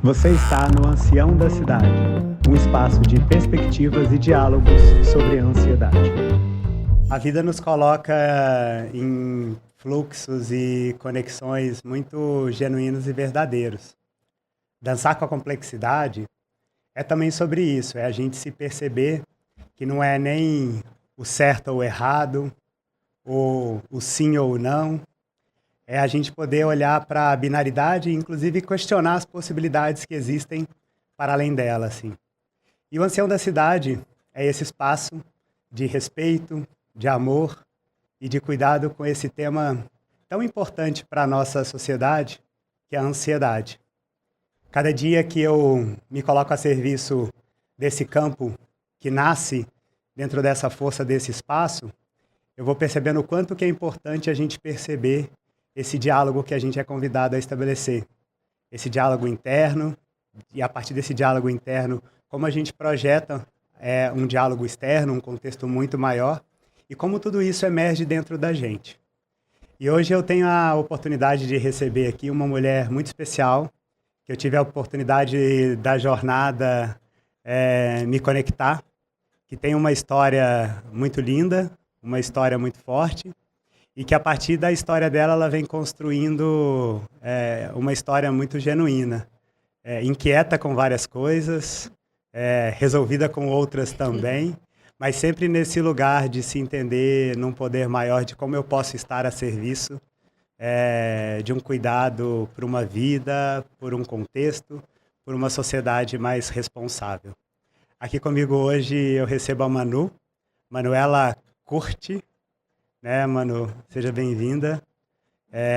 Você está no Ancião da Cidade, um espaço de perspectivas e diálogos sobre a ansiedade. A vida nos coloca em fluxos e conexões muito genuínos e verdadeiros. Dançar com a complexidade é também sobre isso, é a gente se perceber que não é nem o certo ou o errado, ou o sim ou o não, é a gente poder olhar para a binaridade e, inclusive, questionar as possibilidades que existem para além dela, assim. E o Ancião da Cidade é esse espaço de respeito, de amor e de cuidado com esse tema tão importante para a nossa sociedade, que é a ansiedade. Cada dia que eu me coloco a serviço desse campo que nasce dentro dessa força desse espaço, eu vou percebendo o quanto que é importante a gente perceber esse diálogo que a gente é convidado a estabelecer. Esse diálogo interno, e a partir desse diálogo interno, como a gente projeta um diálogo externo, um contexto muito maior, e como tudo isso emerge dentro da gente. E hoje eu tenho a oportunidade de receber aqui uma mulher muito especial, que eu tive a oportunidade da jornada me conectar, que tem uma história muito linda, uma história muito forte, e que a partir da história dela ela vem construindo uma história muito genuína, inquieta com várias coisas, resolvida com outras também, mas sempre nesse lugar de se entender num poder maior de como eu posso estar a serviço de um cuidado por uma vida, por um contexto, por uma sociedade mais responsável. Aqui comigo hoje eu recebo a Manuela Curti, né, Manu? Seja bem-vinda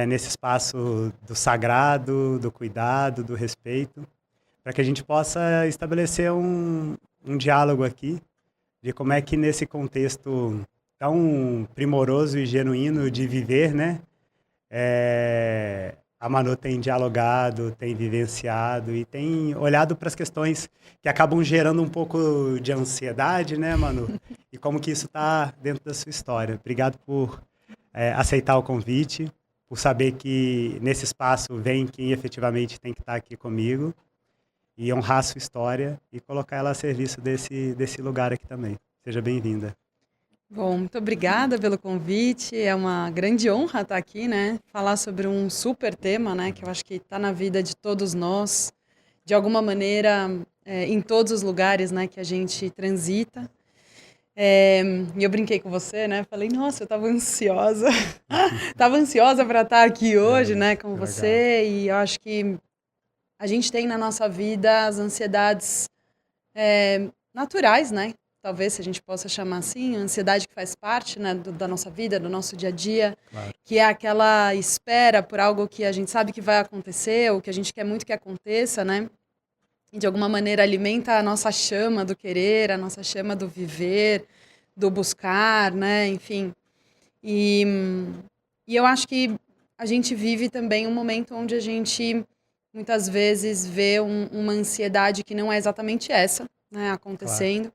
nesse espaço do sagrado, do cuidado, do respeito, para que a gente possa estabelecer um diálogo aqui de como é que nesse contexto tão primoroso e genuíno de viver, né, a Manu tem dialogado, tem vivenciado e tem olhado para as questões que acabam gerando um pouco de ansiedade, né, Manu? E como que isso está dentro da sua história. Obrigado por aceitar o convite, por saber que nesse espaço vem quem efetivamente tem que estar aqui comigo e honrar a sua história e colocar ela a serviço desse lugar aqui também. Seja bem-vinda. Bom, muito obrigada pelo convite. É uma grande honra estar aqui, né? Falar sobre um super tema, né? Que eu acho que está na vida de todos nós, de alguma maneira, em todos os lugares, né? Que a gente transita. E eu brinquei com você, né? Falei, nossa, eu estava ansiosa. Estava ansiosa para estar aqui hoje, né? Com Legal. você. E eu acho que a gente tem na nossa vida as ansiedades naturais, né? Talvez, se a gente possa chamar assim, a ansiedade que faz parte, né, da nossa vida, do nosso dia a dia, Claro. que é aquela espera por algo que a gente sabe que vai acontecer, ou que a gente quer muito que aconteça, né? E de alguma maneira alimenta a nossa chama do querer, a nossa chama do viver, do buscar, né? Enfim. E, e eu acho que a gente vive também um momento onde a gente muitas vezes vê uma ansiedade que não é exatamente essa, né, Claro. acontecendo,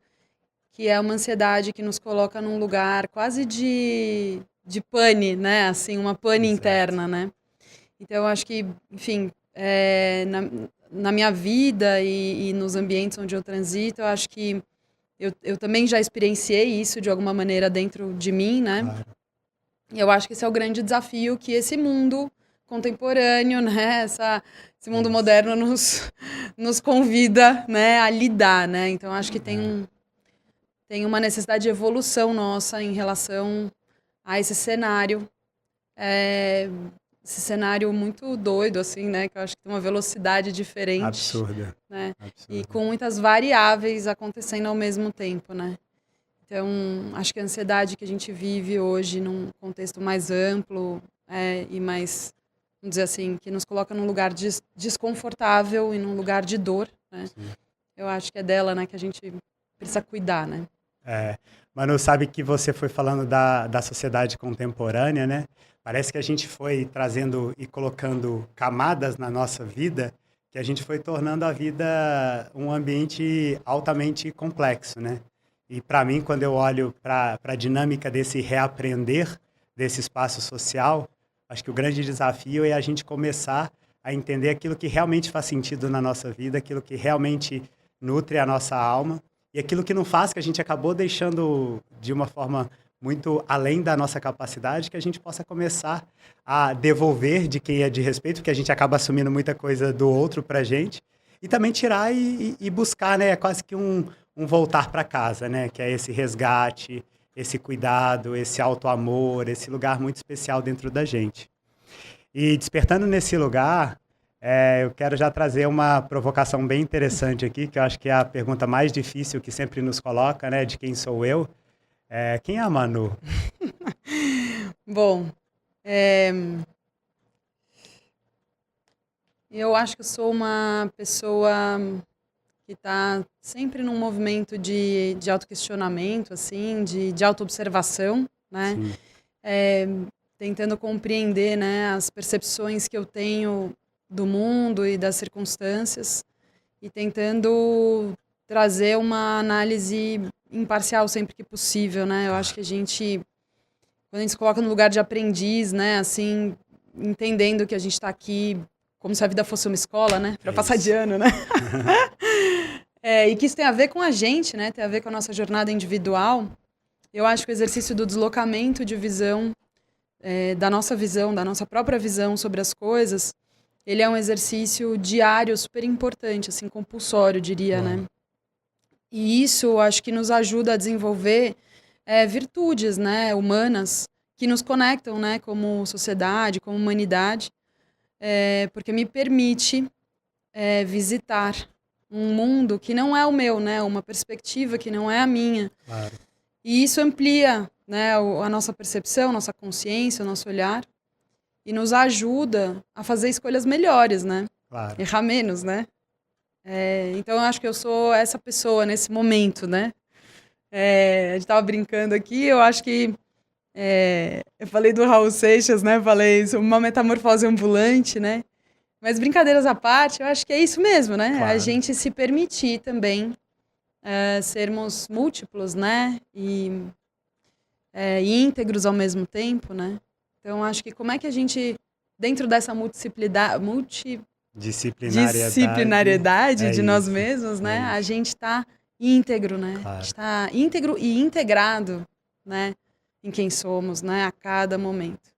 que é uma ansiedade que nos coloca num lugar quase de pane, né? Assim, uma pane Exato. interna, né? Então, eu acho que, enfim, na minha vida e nos ambientes onde eu transito, eu acho que eu também já experienciei isso de alguma maneira dentro de mim, né? Claro. E eu acho que esse é o grande desafio que esse mundo contemporâneo, né? Esse mundo Isso. moderno nos convida, né, a lidar, né? Então, eu acho que tem uma necessidade de evolução nossa em relação a é, esse cenário muito doido, assim, né? Que eu acho que tem uma velocidade diferente, Absurda. né? E Absurda. com muitas variáveis acontecendo ao mesmo tempo, né? Então, acho que a ansiedade que a gente vive hoje num contexto mais amplo e mais, vamos dizer assim, que nos coloca num lugar desconfortável e num lugar de dor, né? Sim. Eu acho que é dela, né, que a gente precisa cuidar, né? Manu, sabe que você foi falando da sociedade contemporânea, né? Parece que a gente foi trazendo e colocando camadas na nossa vida que a gente foi tornando a vida um ambiente altamente complexo, né? E para mim, quando eu olho para a dinâmica desse reaprender desse espaço social, acho que o grande desafio é a gente começar a a entender aquilo que realmente faz sentido na nossa vida, aquilo que realmente nutre a nossa alma, e aquilo que não faz, que a gente acabou deixando de uma forma muito além da nossa capacidade, que a gente possa começar a devolver de quem é de respeito, porque a gente acaba assumindo muita coisa do outro pra gente, e também tirar e buscar, né, quase que um voltar para casa, né, que é esse resgate, esse cuidado, esse auto-amor, esse lugar muito especial dentro da gente. E despertando nesse lugar, eu quero já trazer uma provocação bem interessante aqui, que eu acho que é a pergunta mais difícil que sempre nos coloca, né, de quem sou eu. Quem é a Manu? Bom, eu acho que eu sou uma pessoa que está sempre num movimento de autoquestionamento, assim, de autoobservação, né? Sim, Tentando compreender, né, as percepções que eu tenho do mundo e das circunstâncias e tentando trazer uma análise imparcial sempre que possível, né? Eu acho que quando a gente se coloca no lugar de aprendiz, né, assim, entendendo que a gente está aqui como se a vida fosse uma escola, né, para passar de ano, né? E que isso tem a ver com a gente, né? Tem a ver com a nossa jornada individual. Eu acho que o exercício do deslocamento de visão, da nossa própria visão sobre as coisas, ele é um exercício diário super importante, assim, compulsório, diria, né? E isso, eu acho que nos ajuda a desenvolver virtudes, né, humanas que nos conectam, né, como sociedade, como humanidade, porque me permite visitar um mundo que não é o meu, né, uma perspectiva que não é a minha. claro. E isso amplia, né, a nossa percepção, nossa consciência, o nosso olhar e nos ajuda a fazer escolhas melhores, né? Claro. Errar menos, né? Então eu acho que eu sou essa pessoa nesse momento, né? A gente tava brincando aqui, eu acho que eu falei do Raul Seixas, né? Falei sobre uma metamorfose ambulante, né? Mas brincadeiras à parte, eu acho que é isso mesmo, né? Claro. A gente se permitir também sermos múltiplos, né? E íntegros ao mesmo tempo, né? Então, acho que como é que a gente, dentro dessa disciplinariedade de nós isso, mesmos, né? isso. A gente está íntegro, né? Claro. A gente está íntegro e integrado, né? Em quem somos, né? A cada momento.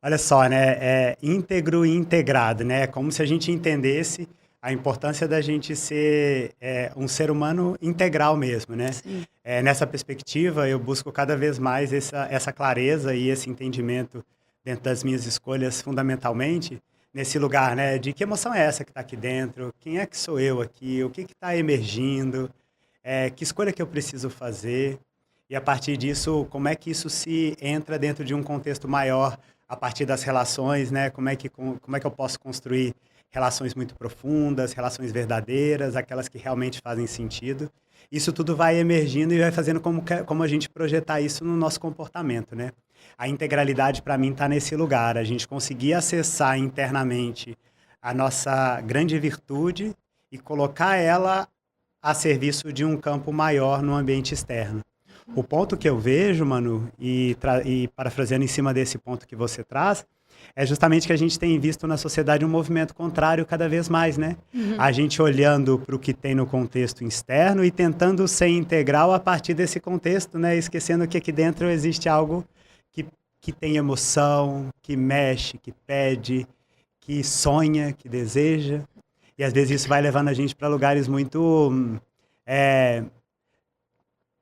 Olha só, né? Íntegro e integrado, né? Como se a gente entendesse a importância da gente ser um ser humano integral mesmo, né? Sim. Nessa perspectiva, eu busco cada vez mais essa clareza e esse entendimento dentro das minhas escolhas, fundamentalmente, nesse lugar, né? De que emoção é essa que está aqui dentro? Quem é que sou eu aqui? O que está emergindo? Que escolha que eu preciso fazer? E a partir disso, como é que isso se entra dentro de um contexto maior, a partir das relações, né? Como é que eu posso construir relações muito profundas, relações verdadeiras, aquelas que realmente fazem sentido. Isso tudo vai emergindo e vai fazendo como a gente projetar isso no nosso comportamento, né? A integralidade, para mim, está nesse lugar. A gente conseguir acessar internamente a nossa grande virtude e colocar ela a serviço de um campo maior no ambiente externo. O ponto que eu vejo, Manu, e parafraseando em cima desse ponto que você traz, é justamente que a gente tem visto na sociedade um movimento contrário cada vez mais, né? Uhum. A gente olhando para o que tem no contexto externo e tentando ser integral a partir desse contexto, né? Esquecendo que aqui dentro existe algo que tem emoção, que mexe, que pede, que sonha, que deseja. E às vezes isso vai levando a gente para lugares muito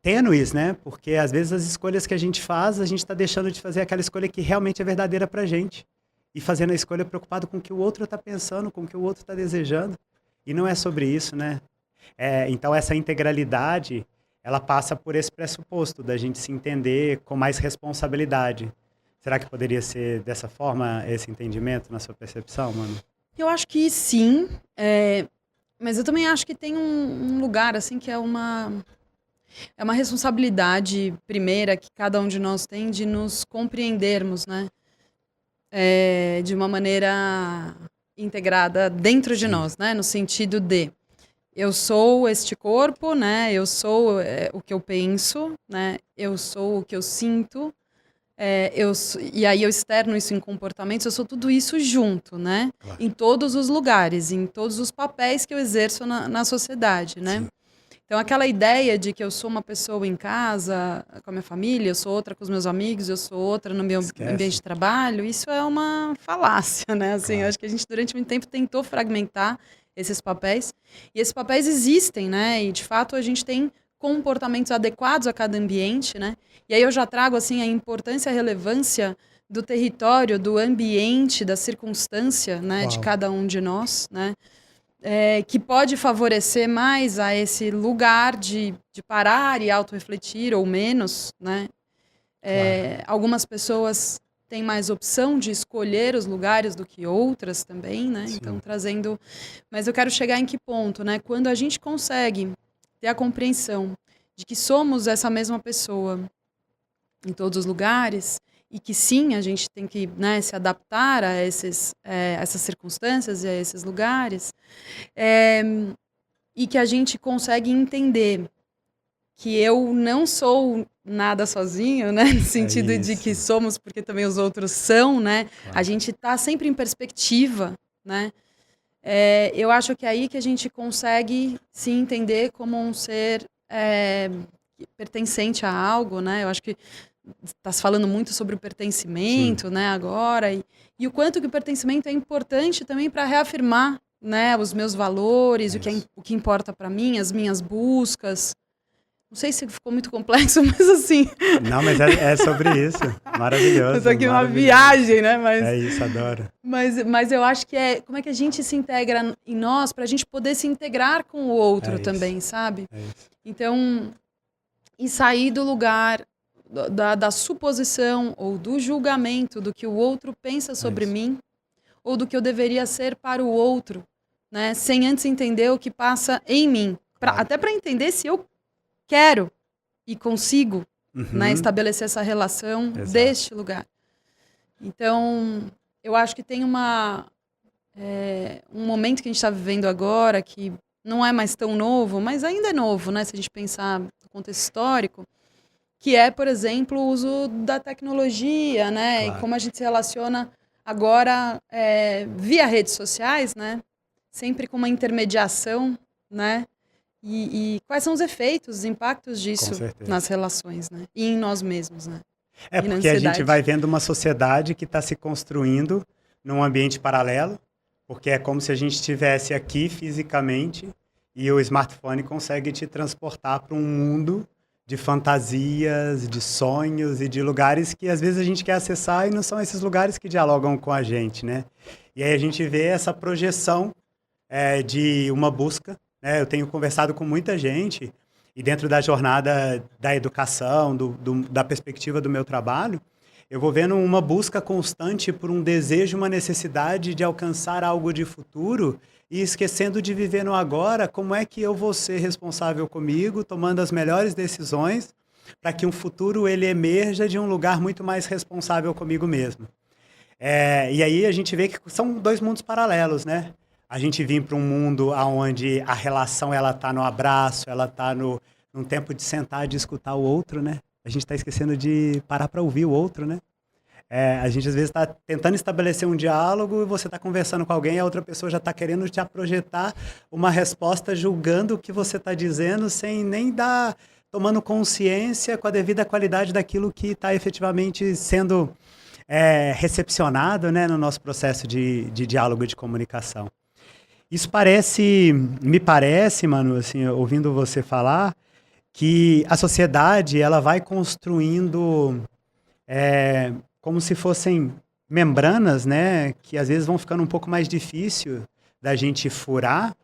tênues, né? Porque às vezes as escolhas que a gente faz, a gente está deixando de fazer aquela escolha que realmente é verdadeira para a gente. E fazendo a escolha preocupado com o que o outro está pensando, com o que o outro está desejando. E não é sobre isso, né? Então essa integralidade, ela passa por esse pressuposto da gente se entender com mais responsabilidade. Será que poderia ser dessa forma esse entendimento na sua percepção, Manu? Eu acho que sim, mas eu também acho que tem um lugar assim que é uma responsabilidade primeira que cada um de nós tem de nos compreendermos, né? De uma maneira integrada dentro de nós, né? No sentido de eu sou este corpo, né? Eu sou o que eu penso, né? Eu sou o que eu sinto, E aí eu externo isso em comportamentos, eu sou tudo isso junto, né? Claro. Em todos os lugares, em todos os papéis que eu exerço na sociedade, né? Sim. Então, aquela ideia de que eu sou uma pessoa em casa, com a minha família, eu sou outra com os meus amigos, eu sou outra no meu Esquece. ambiente de trabalho, isso é uma falácia, né? Assim, Claro. eu acho que a gente, durante muito tempo, tentou fragmentar esses papéis. E esses papéis existem, né? E, de fato, a gente tem comportamentos adequados a cada ambiente, né? E aí eu já trago, assim, a importância e a relevância do território, do ambiente, da circunstância, né? De Uau. cada um de nós, né? Que pode favorecer mais a esse lugar de parar e autorrefletir, ou menos, né? Claro. Algumas pessoas têm mais opção de escolher os lugares do que outras também, né? Sim. Então, trazendo... Mas eu quero chegar em que ponto, né? Quando a gente consegue ter a compreensão de que somos essa mesma pessoa em todos os lugares, e que sim, a gente tem que, né, se adaptar a essas circunstâncias e a esses lugares, e que a gente consegue entender que eu não sou nada sozinho, né, no sentido de que somos porque também os outros são, né, Claro. a gente está sempre em perspectiva, né, eu acho que é aí que a gente consegue se entender como um ser pertencente a algo, né, eu acho que está se falando muito sobre o pertencimento, né, agora, e o quanto que o pertencimento é importante também para reafirmar, né, os meus valores, o que importa para mim, as minhas buscas. Não sei se ficou muito complexo, mas assim... Não, mas é sobre isso. Maravilhoso. Isso aqui é uma viagem, né? Mas, é isso, adoro. Mas eu acho que como é que a gente se integra em nós para a gente poder se integrar com o outro também, sabe? Então, e sair do lugar da suposição ou do julgamento do que o outro pensa sobre mim ou do que eu deveria ser para o outro, né? Sem antes entender o que passa em mim. Até para entender se eu quero e consigo, né, estabelecer essa relação deste lugar. Então, eu acho que tem um momento que a gente está vivendo agora que não é mais tão novo, mas ainda é novo, né? Se a gente pensar no contexto histórico, que é, por exemplo, o uso da tecnologia, né? Claro. E como a gente se relaciona agora via redes sociais, né? Sempre com uma intermediação, né? E quais são os efeitos, os impactos disso nas relações, né? E em nós mesmos, né? Porque a gente vai vendo uma sociedade que está se construindo num ambiente paralelo, porque é como se a gente estivesse aqui fisicamente e o smartphone consegue te transportar para um mundo de fantasias, de sonhos e de lugares que às vezes a gente quer acessar e não são esses lugares que dialogam com a gente, né? E aí a gente vê essa projeção de uma busca, né? Eu tenho conversado com muita gente e dentro da jornada da educação, da perspectiva do meu trabalho, eu vou vendo uma busca constante por um desejo, uma necessidade de alcançar algo de futuro e esquecendo de viver no agora, como é que eu vou ser responsável comigo, tomando as melhores decisões para que um futuro ele emerja de um lugar muito mais responsável comigo mesmo. E aí a gente vê que são dois mundos paralelos, né? A gente vem para um mundo onde a relação ela está no abraço, ela está num tempo de sentar e de escutar o outro, né? A gente está esquecendo de parar para ouvir o outro, né? A gente às vezes está tentando estabelecer um diálogo e você está conversando com alguém e a outra pessoa já está querendo já projetar uma resposta julgando o que você está dizendo sem nem tomando consciência com a devida qualidade daquilo que está efetivamente sendo recepcionado, né, no nosso processo de diálogo e de comunicação. Isso me parece, Manu, assim, ouvindo você falar, que a sociedade ela vai construindo como se fossem membranas, né, que às vezes vão ficando um pouco mais difícil da gente furar,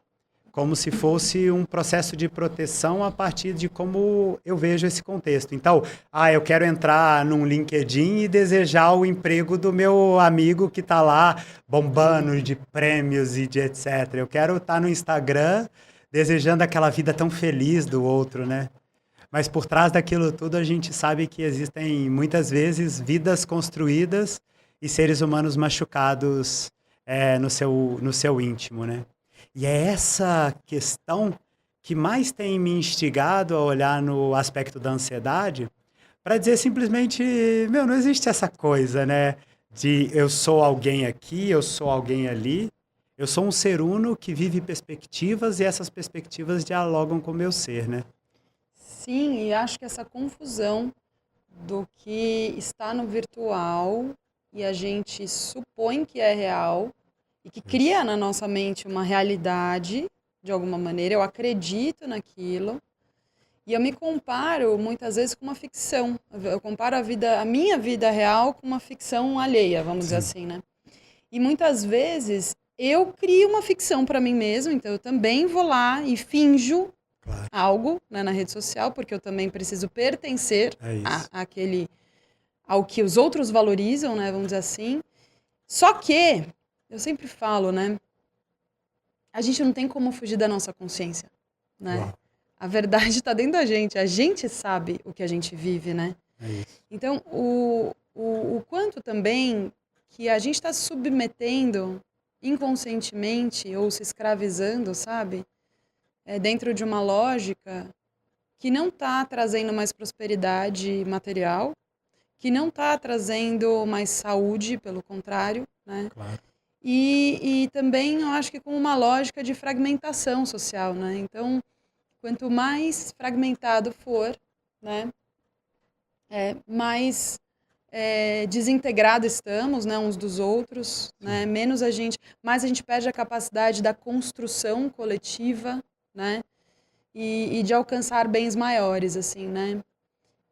como se fosse um processo de proteção a partir de como eu vejo esse contexto. Então, eu quero entrar num LinkedIn e desejar o emprego do meu amigo que está lá bombando de prêmios e de etc. Eu quero estar no Instagram desejando aquela vida tão feliz do outro, né? Mas por trás daquilo tudo a gente sabe que existem muitas vezes vidas construídas e seres humanos machucados no seu íntimo, né? E é essa questão que mais tem me instigado a olhar no aspecto da ansiedade, para dizer simplesmente, meu, não existe essa coisa, né? De eu sou alguém aqui, eu sou alguém ali. Eu sou um ser uno que vive perspectivas e essas perspectivas dialogam com o meu ser, né? Sim, e acho que essa confusão do que está no virtual e a gente supõe que é real e que cria na nossa mente uma realidade, de alguma maneira, eu acredito naquilo, e eu me comparo muitas vezes com uma ficção. Eu comparo a minha vida real com uma ficção alheia, vamos dizer Sim. assim, né? E muitas vezes eu crio uma ficção para mim mesmo, então eu também vou lá e finjo Claro. algo, né, na rede social, porque eu também preciso pertencer É isso. ao que os outros valorizam, né, vamos dizer assim. Só que, eu sempre falo, né, a gente não tem como fugir da nossa consciência, né? Uau. A verdade está dentro da gente, a gente sabe o que a gente vive, né? É isso. Então, o quanto também que a gente está se submetendo inconscientemente ou se escravizando, sabe? Dentro de uma lógica que não está trazendo mais prosperidade material, que não está trazendo mais saúde, pelo contrário, né? Claro. E também eu acho que com uma lógica de fragmentação social, né? Então, quanto mais fragmentado for, né, mais desintegrado estamos, né, uns dos outros, né? Mais a gente perde a capacidade da construção coletiva, né? E de alcançar bens maiores, assim, né?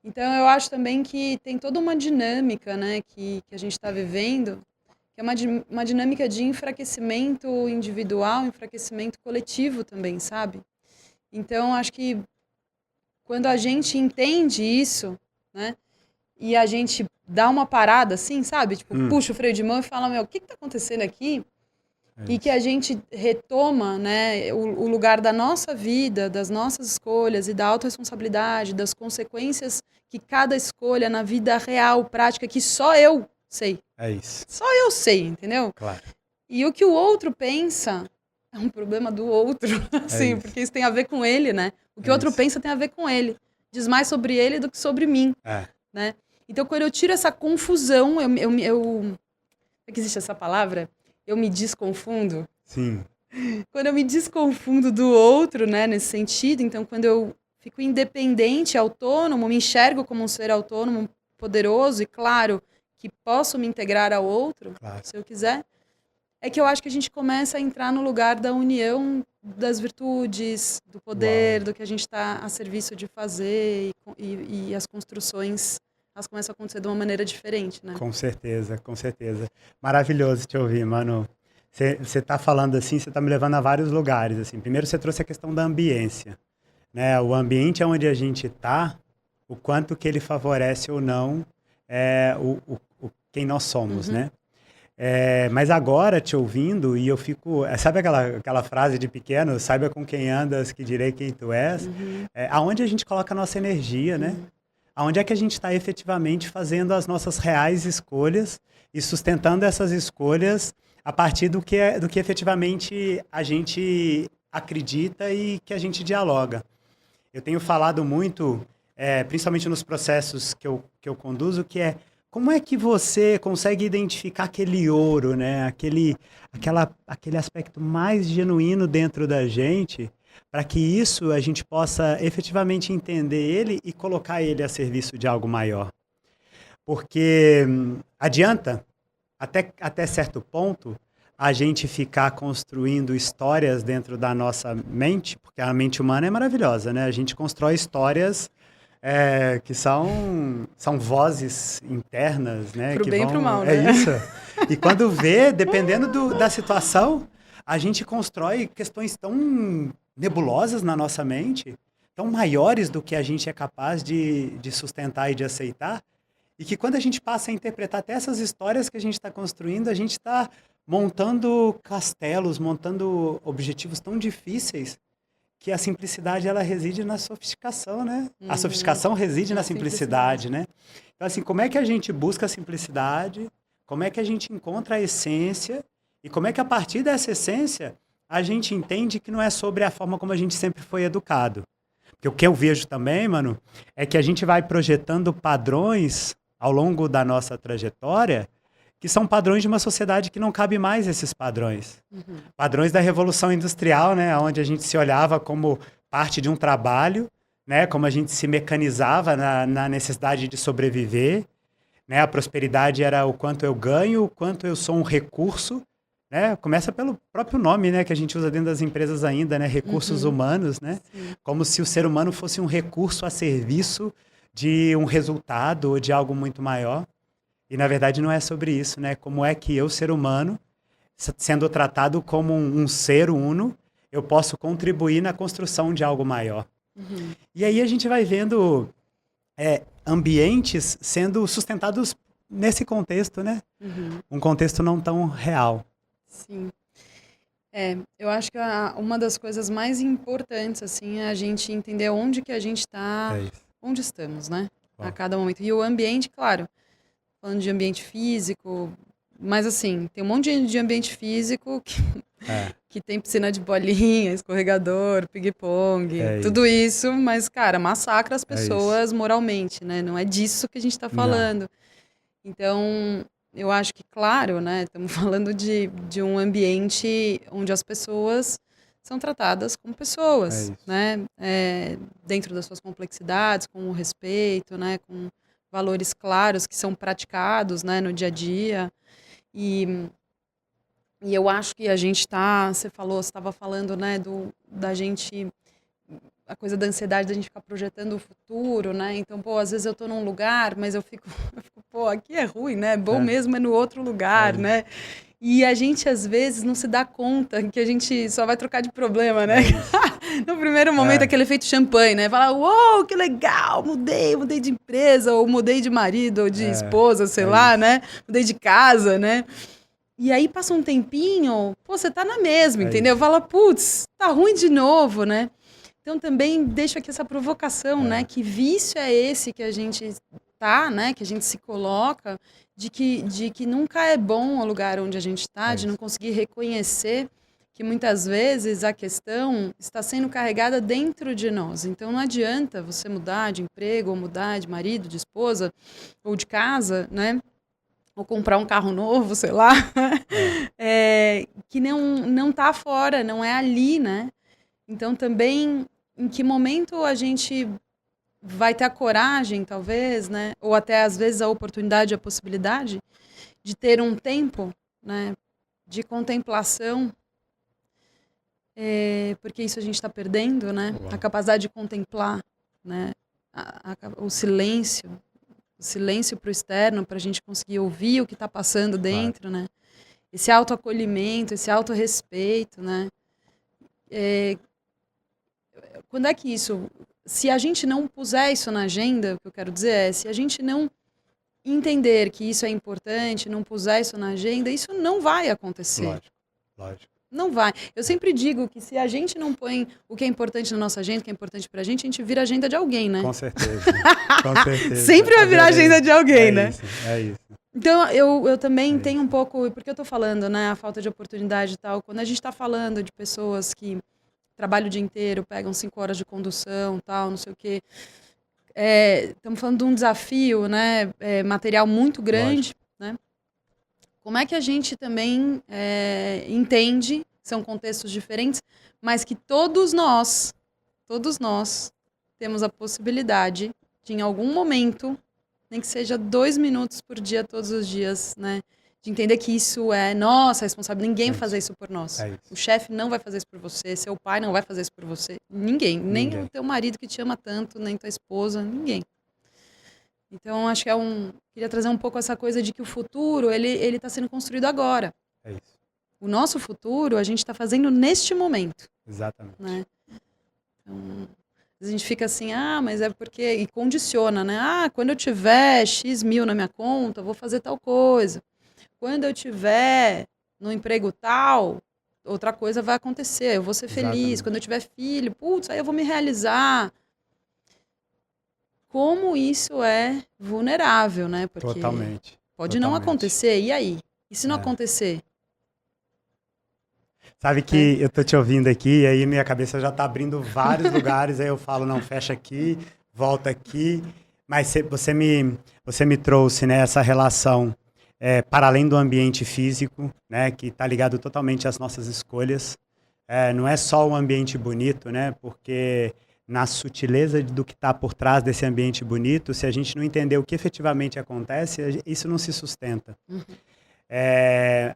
Então, eu acho também que tem toda uma dinâmica, né, que a gente está vivendo, que é uma dinâmica de enfraquecimento individual, enfraquecimento coletivo também, sabe? Então, acho que quando a gente entende isso, né, e a gente dá uma parada assim, sabe? Tipo, puxa o freio de mão e fala, meu, o que está acontecendo aqui? E que a gente retoma, né, o lugar da nossa vida, das nossas escolhas e da autorresponsabilidade, das consequências que cada escolha na vida real, prática, que só eu sei. É isso. Só eu sei, entendeu? Claro. E o que o outro pensa é um problema do outro, assim, porque isso tem a ver com ele, né? O que o outro pensa tem a ver com ele. Diz mais sobre ele do que sobre mim, né? Então, quando eu tiro essa confusão, é que existe essa palavra? Eu me desconfundo. Sim. Quando eu me desconfundo do outro, né, nesse sentido, então quando eu fico independente, autônomo, me enxergo como um ser autônomo, poderoso e claro que posso me integrar ao outro, se eu quiser, é que eu acho que a gente começa a entrar no lugar da união das virtudes, do poder, do que a gente está a serviço de fazer e as construções, elas começam a acontecer de uma maneira diferente, né? Com certeza, com certeza. Maravilhoso te ouvir, Manu. Você está falando assim, você está me levando a vários lugares. Assim. Primeiro você trouxe a questão da ambiência. Né? O ambiente onde a gente está, o quanto que ele favorece ou não quem nós somos, né? Mas agora, te ouvindo, e eu fico... Sabe aquela frase de pequeno? Saiba com quem andas, que direi quem tu és? Aonde a gente coloca a nossa energia, né? Aonde é que a gente está efetivamente fazendo as nossas reais escolhas e sustentando essas escolhas a partir do que efetivamente a gente acredita e que a gente dialoga. Eu tenho falado muito, principalmente nos processos que eu conduzo, que é como é que você consegue identificar aquele ouro, né? aquele aspecto mais genuíno dentro da gente, para que isso a gente possa efetivamente entender ele e colocar ele a serviço de algo maior. Porque adianta, até certo ponto, a gente ficar construindo histórias dentro da nossa mente, porque a mente humana é maravilhosa, né? A gente constrói histórias que são vozes internas, né? Pro bem e pro mal, né? né? É isso. E quando vê, dependendo da situação, a gente constrói questões tão nebulosas na nossa mente, tão maiores do que a gente é capaz de sustentar e de aceitar, e que quando a gente passa a interpretar até essas histórias que a gente está construindo, a gente está montando castelos, montando objetivos tão difíceis, que a simplicidade ela reside na sofisticação, né? A sofisticação reside na simplicidade, né? Então, assim, como é que a gente busca a simplicidade? Como é que a gente encontra a essência? E como é que, a partir dessa essência, a gente entende que não é sobre a forma como a gente sempre foi educado? Porque o que eu vejo também, mano, é que a gente vai projetando padrões ao longo da nossa trajetória que são padrões de uma sociedade que não cabe mais esses padrões. Padrões da Revolução Industrial, né, onde a gente se olhava como parte de um trabalho, né, como a gente se mecanizava na necessidade de sobreviver, né, a prosperidade era o quanto eu ganho, o quanto eu sou um recurso, né, começa pelo próprio nome, né, que a gente usa dentro das empresas ainda, né, recursos humanos, né, como se o ser humano fosse um recurso a serviço de um resultado ou de algo muito maior. E, na verdade, não é sobre isso, né? Como é que eu, ser humano, sendo tratado como um ser uno, eu posso contribuir na construção de algo maior. E aí a gente vai vendo ambientes sendo sustentados nesse contexto, né? Um contexto não tão real. Sim. Eu acho que uma das coisas mais importantes, assim, é a gente entender onde que a gente está, onde estamos, né? A cada momento. E o ambiente, claro, falando de ambiente físico, mas assim, tem um monte de ambiente físico que tem piscina de bolinha, escorregador, ping-pong, tudo isso, mas, cara, massacra as pessoas moralmente, né? Não é disso que a gente está falando. Então, eu acho que, claro, né, estamos falando de um ambiente onde as pessoas são tratadas como pessoas, né? Dentro das suas complexidades, com o respeito, né? Com valores claros que são praticados, né, no dia a dia. E eu acho que a gente está, você estava falando, né, da gente, a coisa da ansiedade da gente ficar projetando o futuro, né? Então, pô, às vezes eu estou num lugar, mas eu fico, pô, aqui é ruim, né? Bom mesmo é no outro lugar, né? E a gente, às vezes, não se dá conta que a gente só vai trocar de problema, né? No primeiro momento, aquele efeito champanhe, né? Fala, uou, que legal, mudei de empresa, ou mudei de marido, ou de esposa, sei lá, né? Mudei de casa, né? E aí passa um tempinho, pô, você tá na mesma, entendeu? Fala, putz, tá ruim de novo, né? Então também deixo aqui essa provocação, né? Que vício é esse que a gente tá, né? Que a gente se coloca, de que nunca é bom o lugar onde a gente está, de não conseguir reconhecer que muitas vezes a questão está sendo carregada dentro de nós. Então não adianta você mudar de emprego, ou mudar de marido, de esposa, ou de casa, né? Ou comprar um carro novo, sei lá, que não tá fora, não é ali, né? Então também, em que momento a gente vai ter a coragem, talvez, né? Ou até, às vezes, a oportunidade, a possibilidade de ter um tempo, né? De contemplação, porque isso a gente está perdendo, né? A capacidade de contemplar, né? O silêncio para o externo, para a gente conseguir ouvir o que está passando dentro, né? Esse autoacolhimento, esse autorrespeito, né? Quando é que isso... Se a gente não puser isso na agenda, o que eu quero dizer é, se a gente não entender que isso é importante, não puser isso na agenda, isso não vai acontecer. Lógico. Não vai. Eu sempre digo que se a gente não põe o que é importante na nossa agenda, o que é importante pra gente vira agenda de alguém, né? Com certeza. Com certeza. Sempre vai virar agenda de alguém, né? É isso. Então, eu também tenho um pouco... Porque eu tô falando, né? A falta de oportunidade e tal. Quando a gente tá falando de pessoas que trabalham o dia inteiro, pegam 5 horas de condução, tal, não sei o quê. Estamos falando de um desafio, né? Material muito grande, né? Como é que a gente também entende, são contextos diferentes, mas que todos nós temos a possibilidade de, em algum momento, nem que seja 2 minutos por dia, todos os dias, né? De entender que isso é nossa responsabilidade. Ninguém vai fazer isso por nós. O chefe não vai fazer isso por você, seu pai não vai fazer isso por você. Ninguém. Nem o teu marido que te ama tanto, nem tua esposa, ninguém. Então, acho que queria trazer um pouco essa coisa de que o futuro, ele tá sendo construído agora. É isso. O nosso futuro, a gente está fazendo neste momento. Exatamente. Né? Então, a gente fica assim, mas é porque... E condiciona, né? Quando eu tiver X mil na minha conta, eu vou fazer tal coisa. Quando eu tiver no emprego tal, outra coisa vai acontecer. Eu vou ser feliz. Quando eu tiver filho, aí eu vou me realizar. Como isso é vulnerável, né? Porque pode não acontecer. E aí? E se não acontecer? Sabe que eu tô te ouvindo aqui, e aí minha cabeça já tá abrindo vários lugares, aí eu falo, não, fecha aqui, volta aqui. Mas você me trouxe, né, essa relação para além do ambiente físico, né, que está ligado totalmente às nossas escolhas. Não é só um ambiente bonito, né, porque na sutileza do que está por trás desse ambiente bonito, se a gente não entender o que efetivamente acontece, isso não se sustenta. Uhum.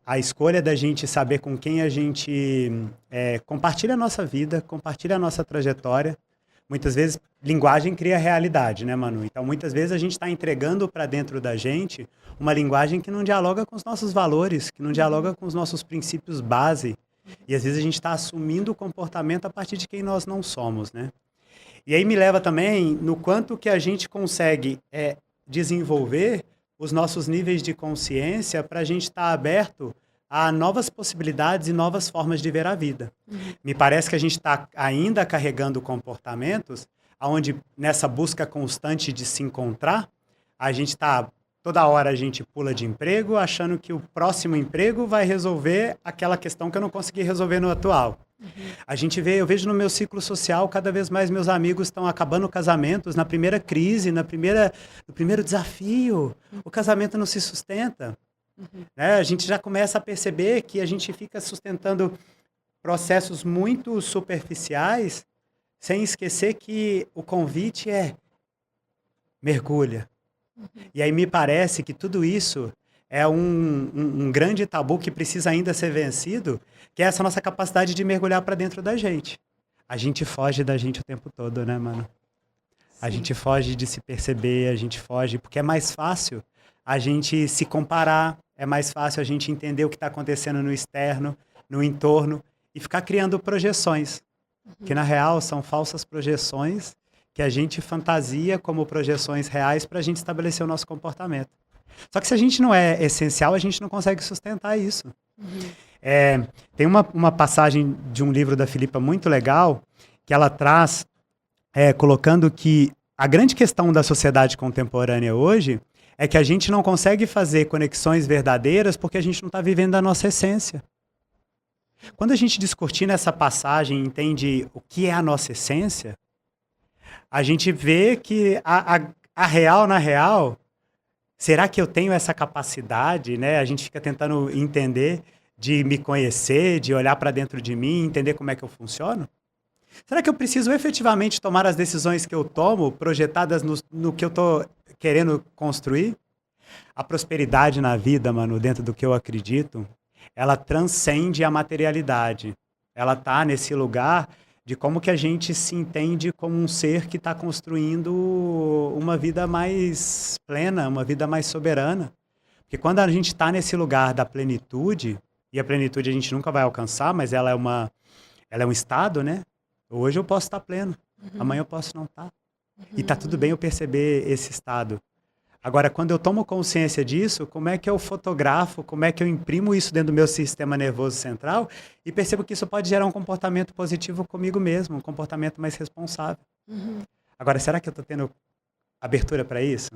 A escolha da gente saber com quem a gente compartilha a nossa vida, compartilha a nossa trajetória. Muitas vezes, linguagem cria realidade, né, Manu? Então, muitas vezes a gente está entregando para dentro da gente uma linguagem que não dialoga com os nossos valores, que não dialoga com os nossos princípios base. E às vezes a gente está assumindo o comportamento a partir de quem nós não somos, né? E aí me leva também no quanto que a gente consegue desenvolver os nossos níveis de consciência para a gente estar aberto a novas possibilidades e novas formas de ver a vida. Me parece que a gente está ainda carregando comportamentos onde, nessa busca constante de se encontrar, a gente está, toda hora a gente pula de emprego, achando que o próximo emprego vai resolver aquela questão que eu não consegui resolver no atual. Eu vejo no meu ciclo social, cada vez mais meus amigos estão acabando casamentos na primeira crise, no primeiro desafio. O casamento não se sustenta. A gente já começa a perceber que a gente fica sustentando processos muito superficiais, sem esquecer que o convite é mergulha. E aí me parece que tudo isso é um grande tabu que precisa ainda ser vencido, que é essa nossa capacidade de mergulhar para dentro da gente. A gente foge da gente o tempo todo, né, mano? Sim. A gente foge de se perceber, a gente foge, porque é mais fácil a gente se comparar, é mais fácil a gente entender o que está acontecendo no externo, no entorno, e ficar criando projeções, que na real são falsas projeções que a gente fantasia como projeções reais para a gente estabelecer o nosso comportamento. Só que se a gente não é essencial, a gente não consegue sustentar isso. Tem uma passagem de um livro da Filipa muito legal, que ela traz, colocando que a grande questão da sociedade contemporânea hoje é que a gente não consegue fazer conexões verdadeiras porque a gente não está vivendo a nossa essência. Quando a gente descortina essa passagem e entende o que é a nossa essência, a gente vê que a real, na real, será que eu tenho essa capacidade, né? A gente fica tentando entender, de me conhecer, de olhar para dentro de mim, entender como é que eu funciono? Será que eu preciso efetivamente tomar as decisões que eu tomo, projetadas no que eu estou querendo construir? A prosperidade na vida, mano, dentro do que eu acredito, ela transcende a materialidade. Ela está nesse lugar de como que a gente se entende como um ser que está construindo uma vida mais plena, uma vida mais soberana. Porque quando a gente está nesse lugar da plenitude, e a plenitude a gente nunca vai alcançar, mas ela é um estado, né? Hoje eu posso estar pleno, amanhã eu posso não estar. E está tudo bem eu perceber esse estado. Agora, quando eu tomo consciência disso, como é que eu fotografo, como é que eu imprimo isso dentro do meu sistema nervoso central e percebo que isso pode gerar um comportamento positivo comigo mesmo, um comportamento mais responsável. Agora, será que eu estou tendo abertura para isso?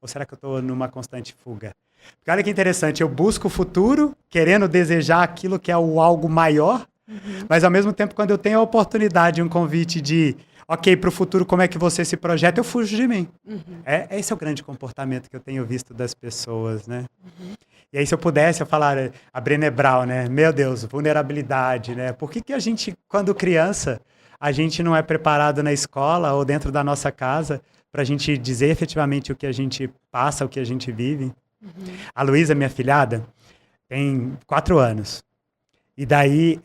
Ou será que eu estou numa constante fuga? Porque olha que interessante, eu busco o futuro, querendo desejar aquilo que é o algo maior, mas ao mesmo tempo, quando eu tenho a oportunidade, um convite de ok, para o futuro, como é que você se projeta? Eu fujo de mim. Esse é o grande comportamento que eu tenho visto das pessoas, né? E aí, se eu pudesse, eu falar a Brené Brown, né? Meu Deus, vulnerabilidade, né? Por que a gente, quando criança, a gente não é preparado na escola ou dentro da nossa casa para a gente dizer efetivamente o que a gente passa, o que a gente vive? A Luísa, minha filhada, tem 4 anos. E daí,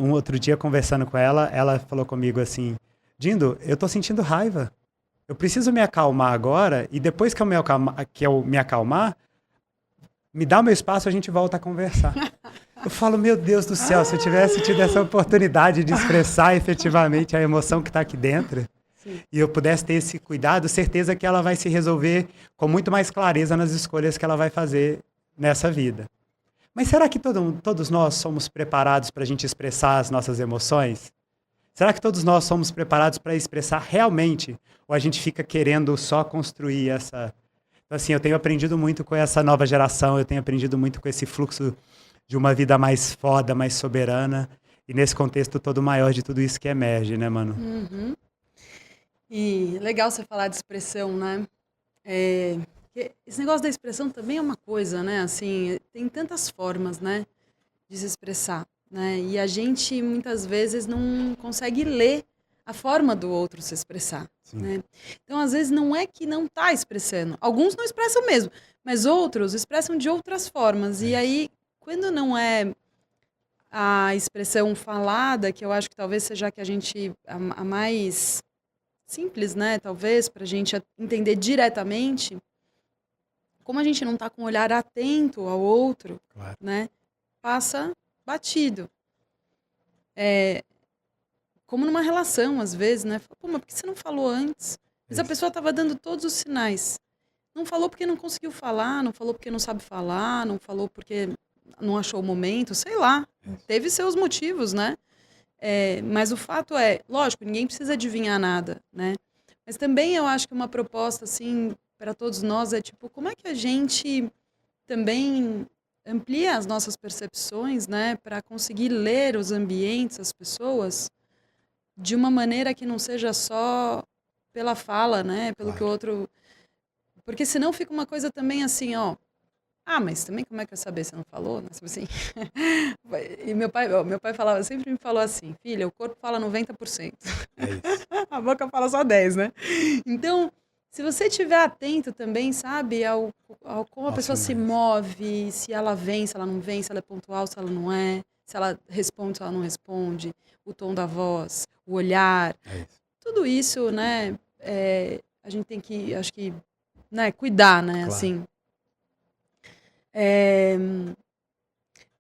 um outro dia, conversando com ela, ela falou comigo assim, Dindo, eu tô sentindo raiva. Eu preciso me acalmar agora e depois que eu me acalmar, me dá o meu espaço, a gente volta a conversar. Eu falo, meu Deus do céu, se eu tivesse tido essa oportunidade de expressar efetivamente a emoção que está aqui dentro, sim, e eu pudesse ter esse cuidado, certeza que ela vai se resolver com muito mais clareza nas escolhas que ela vai fazer nessa vida. Mas será que todos nós somos preparados para a gente expressar as nossas emoções? Será que todos nós somos preparados para expressar realmente? Ou a gente fica querendo só construir essa... Então, assim, eu tenho aprendido muito com essa nova geração, eu tenho aprendido muito com esse fluxo de uma vida mais foda, mais soberana. E nesse contexto todo maior de tudo isso que emerge, né, mano? Uhum. E legal você falar de expressão, né? Que esse negócio da expressão também é uma coisa, né? Assim, tem tantas formas, né, de se expressar, né? E a gente muitas vezes não consegue ler a forma do outro se expressar, Sim. né? Então, às vezes não é que não está expressando. Alguns não expressam mesmo, mas outros expressam de outras formas. E aí, quando não é a expressão falada, que eu acho que talvez seja a que a mais simples, né? Talvez, para a gente entender diretamente, como a gente não está com um olhar atento ao outro, Claro. né? Passa batido. Como numa relação, às vezes, né? Pô, mas por que você não falou antes? Mas a pessoa estava dando todos os sinais. Não falou porque não conseguiu falar, não falou porque não sabe falar, não falou porque não achou o momento, sei lá. Teve seus motivos, né? Mas o fato é, lógico, ninguém precisa adivinhar nada, né? Mas também eu acho que uma proposta, assim, para todos nós é tipo, como é que a gente também amplia as nossas percepções, né? Para conseguir ler os ambientes, as pessoas, de uma maneira que não seja só pela fala, né? Pelo que o outro... Porque senão fica uma coisa também assim, ó. Ah, mas também como é que eu ia saber se não falou? Né? Tipo assim. E meu pai falava, sempre me falou assim, filha, o corpo fala 90%. É isso. A boca fala só 10%, né? Então, se você estiver atento também, sabe, ao como a pessoa se move, se ela vem, se ela não vem, se ela é pontual, se ela não é, se ela responde, se ela não responde, o tom da voz, o olhar, tudo isso, né, a gente tem que, acho que, né, cuidar, né, Claro. assim.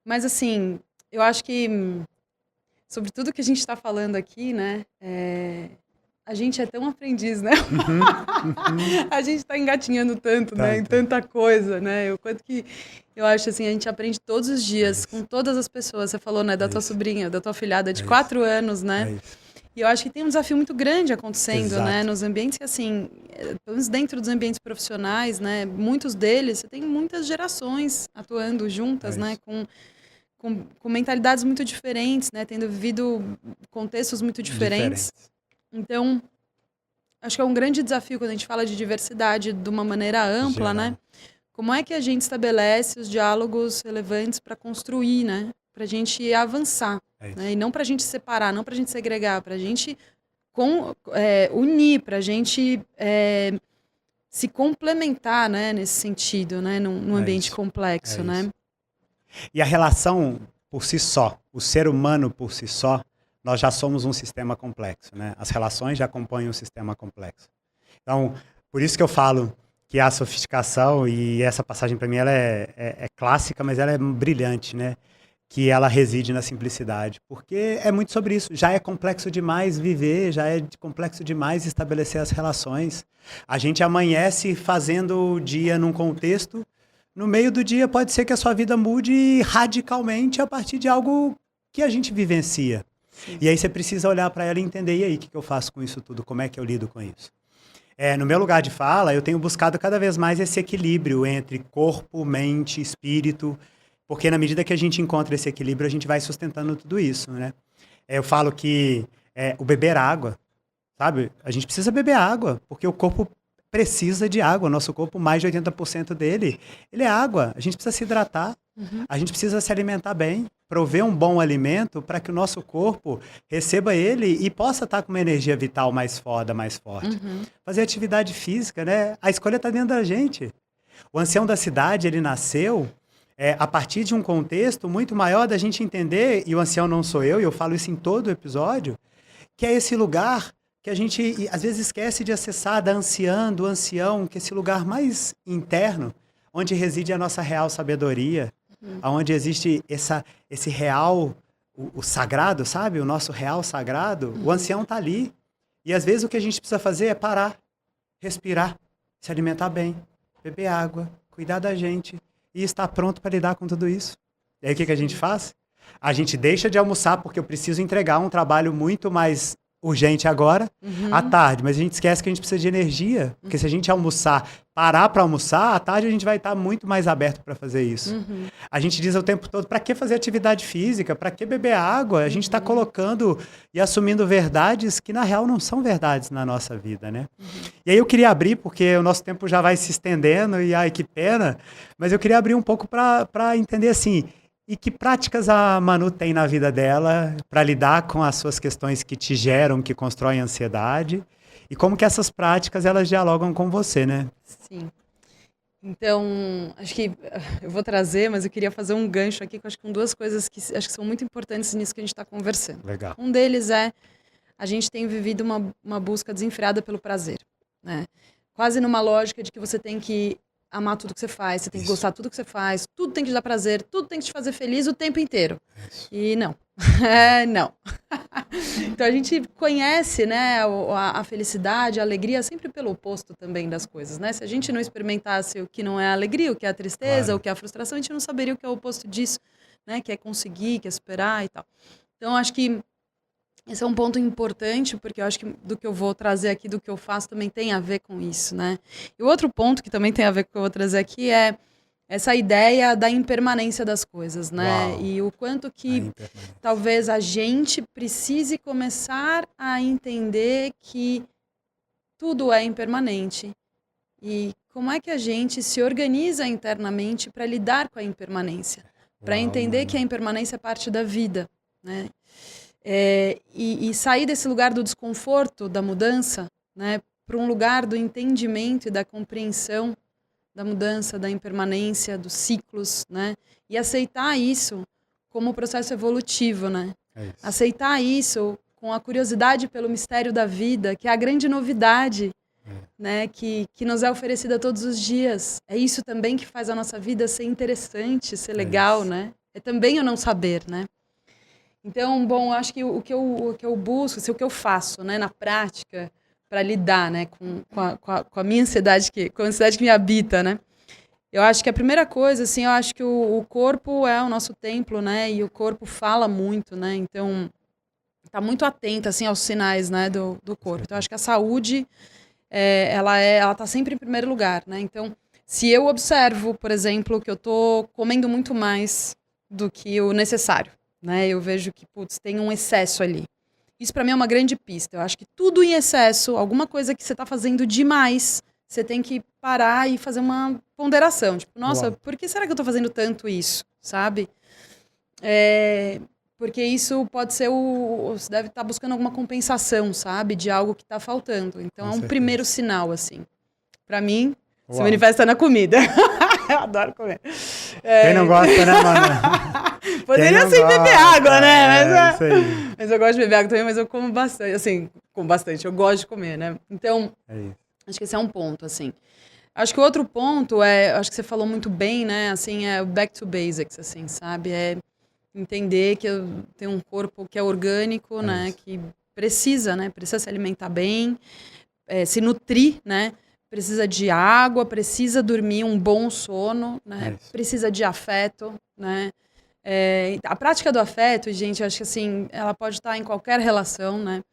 Mas, assim, eu acho que, sobre tudo que a gente está falando aqui, né, a gente é tão aprendiz, né? A gente está engatinhando tanto, né, em tanta coisa, né? O quanto que eu acho, assim, a gente aprende todos os dias, com todas as pessoas. Você falou, né, da tua sobrinha, da tua filhada de 4 anos, né? E eu acho que tem um desafio muito grande acontecendo, né, nos ambientes que, assim, pelo menos dentro dos ambientes profissionais, né, muitos deles, você tem muitas gerações atuando juntas, né, com mentalidades muito diferentes, né, tendo vivido contextos muito diferentes. Então, acho que é um grande desafio quando a gente fala de diversidade de uma maneira ampla, né? Como é que a gente estabelece os diálogos relevantes para construir, né? Para a gente avançar, né? E não para a gente separar, não para a gente segregar, para a gente unir, para a gente se complementar, né? Nesse sentido, né? Num ambiente complexo, né? E a relação por si só, o ser humano por si só, nós já somos um sistema complexo, né? As relações já compõem um sistema complexo. Então, por isso que eu falo que a sofisticação, e essa passagem para mim ela é clássica, mas ela é brilhante, né? Que ela reside na simplicidade, porque é muito sobre isso. Já é complexo demais viver, já é complexo demais estabelecer as relações. A gente amanhece fazendo o dia num contexto, no meio do dia pode ser que a sua vida mude radicalmente a partir de algo que a gente vivencia. Sim. E aí você precisa olhar para ela e entender, e aí, o que eu faço com isso tudo? Como é que eu lido com isso? No meu lugar de fala, eu tenho buscado cada vez mais esse equilíbrio entre corpo, mente, espírito, porque na medida que a gente encontra esse equilíbrio, a gente vai sustentando tudo isso, né? Eu falo que o beber água, sabe? A gente precisa beber água, porque o corpo precisa de água. Nosso corpo, mais de 80% dele, ele é água. A gente precisa se hidratar, a gente precisa se alimentar bem, prover um bom alimento para que o nosso corpo receba ele e possa estar com uma energia vital mais foda, mais forte. Fazer atividade física, né? A escolha está dentro da gente. O Ancião da Cidade, ele nasceu a partir de um contexto muito maior da gente entender, e o ancião não sou eu, e eu falo isso em todo o episódio, que é esse lugar que a gente às vezes esquece de acessar, da anciã, do ancião, que é esse lugar mais interno, onde reside a nossa real sabedoria, onde existe esse real, o sagrado, sabe? O nosso real sagrado. O ancião está ali. E às vezes o que a gente precisa fazer é parar, respirar, se alimentar bem, beber água, cuidar da gente e estar pronto para lidar com tudo isso. E aí o que a gente faz? A gente deixa de almoçar porque eu preciso entregar um trabalho muito mais urgente agora, à tarde, mas a gente esquece que a gente precisa de energia, porque se a gente parar para almoçar, à tarde a gente vai estar muito mais aberto para fazer isso. A gente diz o tempo todo, para que fazer atividade física, para que beber água? A gente está colocando e assumindo verdades que na real não são verdades na nossa vida, né? E aí eu queria abrir, porque o nosso tempo já vai se estendendo e ai que pena, mas eu queria abrir um pouco para entender assim, e que práticas a Manu tem na vida dela para lidar com as suas questões que te geram, que constroem ansiedade? E como que essas práticas, elas dialogam com você, né? Sim. Então, acho que eu vou trazer, mas eu queria fazer um gancho aqui, com duas coisas que acho que são muito importantes nisso que a gente está conversando. Legal. Um deles é, a gente tem vivido uma busca desenfreada pelo prazer, né? Quase numa lógica de que você tem que amar tudo que você faz, você tem que gostar de tudo que você faz, tudo tem que te dar prazer, tudo tem que te fazer feliz o tempo inteiro. E não. Não. Então a gente conhece, né, a felicidade, a alegria sempre pelo oposto também das coisas, né? Se a gente não experimentasse o que não é a alegria, o que é a tristeza, Claro. o que é a frustração, a gente não saberia o que é o oposto disso, né? Que é conseguir, que é esperar e tal. Então acho que esse é um ponto importante, porque eu acho que do que eu vou trazer aqui, do que eu faço, também tem a ver com isso, né? E o outro ponto que também tem a ver com o que eu vou trazer aqui é essa ideia da impermanência das coisas, né? Uau. E o quanto que talvez a gente precise começar a entender que tudo é impermanente. E como é que a gente se organiza internamente para lidar com a impermanência? Para entender que a impermanência é parte da vida, né? E sair desse lugar do desconforto, da mudança, né, para um lugar do entendimento e da compreensão da mudança, da impermanência, dos ciclos, né, e aceitar isso como processo evolutivo, né? Aceitar isso com a curiosidade pelo mistério da vida, que é a grande novidade, né, que nos é oferecida todos os dias. É isso também que faz a nossa vida ser interessante, ser legal, né? É também o não saber, né? Então, bom, acho que o que eu busco, assim, o que eu faço, né, na prática, para lidar, né, com a minha ansiedade, com a ansiedade que me habita, né? Eu acho que a primeira coisa, assim, eu acho que o corpo é o nosso templo, né, e o corpo fala muito, né, então tá muito atenta, assim, aos sinais, né, do corpo. Então, acho que a saúde, ela tá sempre em primeiro lugar, né, então, se eu observo, por exemplo, que eu tô comendo muito mais do que o necessário, né? Eu vejo que, tem um excesso ali. Isso para mim é uma grande pista. Eu acho que tudo em excesso, alguma coisa que você está fazendo demais, você tem que parar e fazer uma ponderação. Tipo, nossa, por que será que eu estou fazendo tanto isso? Sabe? Porque isso pode ser você deve estar buscando alguma compensação, sabe? De algo que está faltando. Então é um primeiro sinal, assim. Para mim, se manifesta na comida. Eu adoro comer. Quem não gosta, né, mano? Poderia ser beber água, né? Isso aí. Mas eu gosto de beber água também, mas eu como bastante. Assim, como bastante. Eu gosto de comer, né? Então, acho que esse é um ponto, assim. Acho que o outro ponto acho que você falou muito bem, né? Assim, é o back to basics, assim, sabe? É entender que eu tenho um corpo que é orgânico, né? Que precisa, né? Precisa se alimentar bem, se nutrir, né? Precisa de água, precisa dormir um bom sono, né? Precisa de afeto, né? A prática do afeto, gente, eu acho que assim, ela pode estar em qualquer relação, né?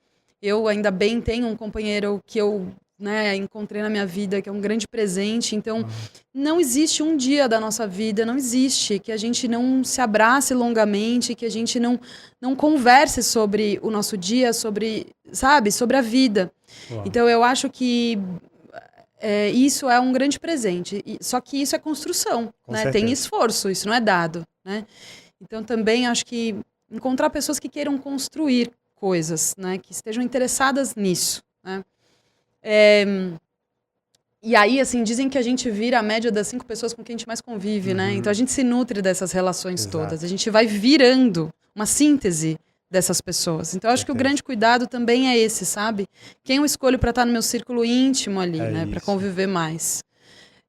Eu ainda bem tenho um companheiro que eu, né, encontrei na minha vida, que é um grande presente. Então, não existe um dia da nossa vida, não existe que a gente não se abrace longamente, que a gente não converse sobre o nosso dia, sobre a vida. Então, eu acho que isso é um grande presente. Só que isso é construção, né? Tem esforço, isso não é dado, né? Então, também acho que encontrar pessoas que queiram construir coisas, né? Que estejam interessadas nisso, né? E aí, assim, dizem que a gente vira a média das 5 pessoas com quem a gente mais convive, né? Então, a gente se nutre dessas relações todas. A gente vai virando uma síntese dessas pessoas. Então, eu acho que o grande cuidado também é esse, sabe? Quem eu escolho para estar no meu círculo íntimo ali, né? Para conviver mais.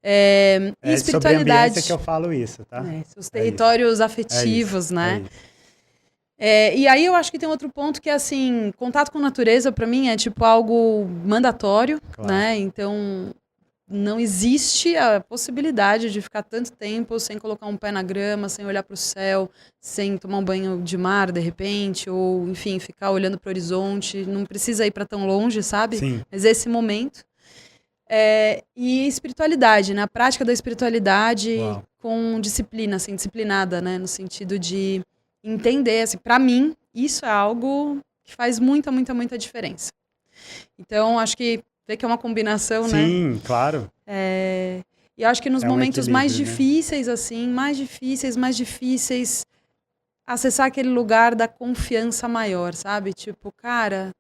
E espiritualidade. Sobre a ambiência que eu falo isso, tá? Os territórios afetivos, né? E aí eu acho que tem outro ponto que é assim, contato com a natureza para mim é tipo algo mandatório, né? Então, não existe a possibilidade de ficar tanto tempo sem colocar um pé na grama, sem olhar para o céu, sem tomar um banho de mar, de repente, ou, enfim, ficar olhando para o horizonte. Não precisa ir para tão longe, sabe? Sim. Mas esse momento. E espiritualidade, né? A prática da espiritualidade com disciplina, assim, disciplinada, né? No sentido de entender, assim, para mim, isso é algo que faz muita, muita, muita diferença. Então, acho que vê que é uma combinação, né? Sim, claro. E eu acho que nos momentos mais difíceis, assim, mais difíceis, acessar aquele lugar da confiança maior, sabe? Tipo, cara,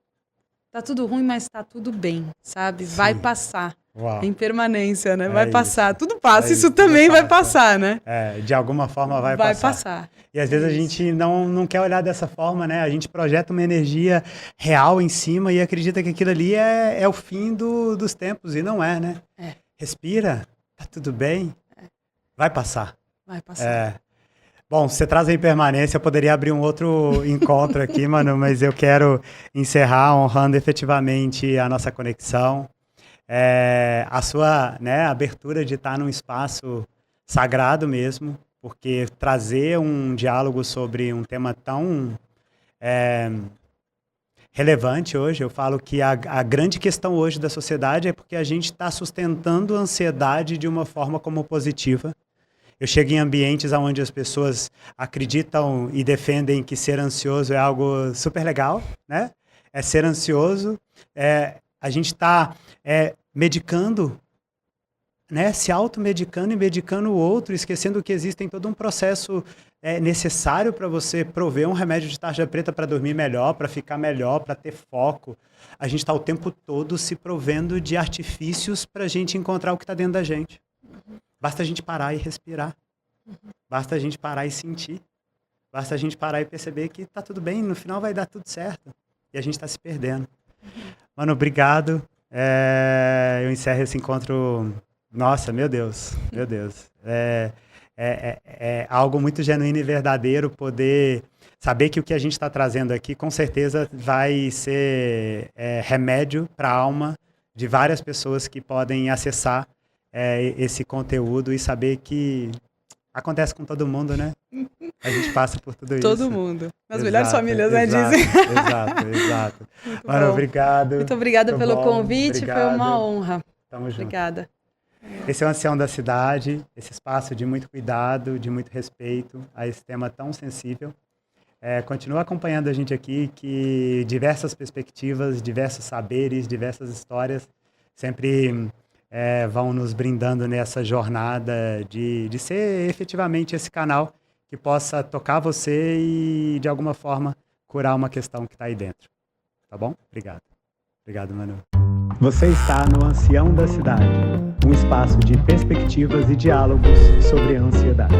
tá tudo ruim, mas tá tudo bem, sabe? Sim. Vai passar. Uau. É impermanência, né? Vai passar. Tudo passa, isso também vai passar, né? De alguma forma vai passar. E às vezes a gente não quer olhar dessa forma, né? A gente projeta uma energia real em cima e acredita que aquilo ali é o fim dos tempos, e não é, né? Respira, tá tudo bem, vai passar. Vai passar. Bom, você traz a impermanência, eu poderia abrir um outro encontro aqui, Manu, mas eu quero encerrar honrando efetivamente a nossa conexão. A sua, né, abertura de estar num espaço sagrado mesmo, porque trazer um diálogo sobre um tema tão relevante hoje, eu falo que a grande questão hoje da sociedade é porque a gente está sustentando a ansiedade de uma forma como positiva. Eu chego em ambientes onde as pessoas acreditam e defendem que ser ansioso é algo super legal, né? Ser ansioso, a gente está medicando, né? Se automedicando e medicando o outro, esquecendo que existe todo um processo necessário para você prover um remédio de tarja preta para dormir melhor, para ficar melhor, para ter foco. A gente está o tempo todo se provendo de artifícios para a gente encontrar o que está dentro da gente. Basta a gente parar e respirar. Basta a gente parar e sentir. Basta a gente parar e perceber que está tudo bem, no final vai dar tudo certo. E a gente está se perdendo. Mano, obrigado. Eu encerro esse encontro. Nossa, meu Deus. É algo muito genuíno e verdadeiro poder saber que o que a gente está trazendo aqui com certeza vai ser remédio para a alma de várias pessoas que podem acessar esse conteúdo e saber que acontece com todo mundo, né? A gente passa por tudo isso. Todo mundo. Nas melhores famílias, né, dizem? Exato. Mano, obrigado. Muito obrigada pelo convite, obrigado. Foi uma honra. Tamo junto. Obrigada. Esse é o Ancião da Cidade, esse espaço de muito cuidado, de muito respeito a esse tema tão sensível. Continua acompanhando a gente aqui, que diversas perspectivas, diversos saberes, diversas histórias sempre vão nos brindando nessa jornada de ser efetivamente esse canal que possa tocar você e, de alguma forma, curar uma questão que está aí dentro. Tá bom? Obrigado. Obrigado, Manu. Você está no Ancião da Cidade, um espaço de perspectivas e diálogos sobre a ansiedade.